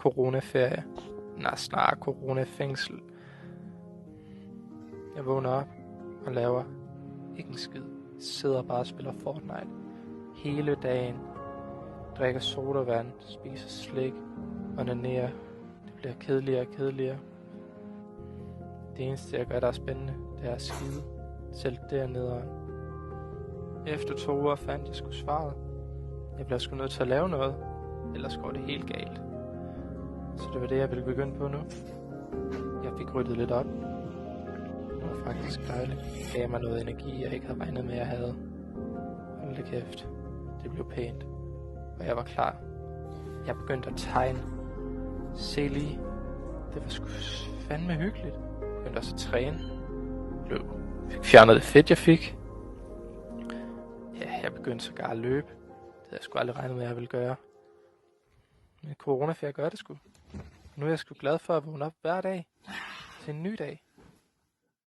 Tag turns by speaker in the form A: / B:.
A: coronaferie. Nej, snarere coronafængsel. Jeg vågner op og laver ikke en skid. Sidder bare og spiller Fortnite hele dagen. Drikker sodavand, spiser slik, onanerer. Det bliver kedeligere og kedeligere. Det eneste jeg gør, der er spændende, det er at skide. Selv dernede. Efter 2 uger fandt jeg sgu svaret. Jeg bliver sgu nødt til at lave noget, ellers går det helt galt. Så det var det, jeg ville begynde på nu. Jeg fik ryddet lidt op. Det var faktisk dejligt. Det gav mig noget energi, jeg ikke havde regnet med, jeg havde. Hold da kæft. Det blev pænt. Og jeg var klar. Jeg begyndte at tegne. Se lige. Det var sgu fandme hyggeligt. Jeg begyndte også at træne. Fik fjernet det fedt, jeg fik. Ja, jeg begyndte sågar at løbe. Det havde jeg sgu aldrig regnet med, at jeg ville gøre. Men coronaferie gør det sgu. Nu er jeg sgu glad for at vågne op hver dag til en ny dag.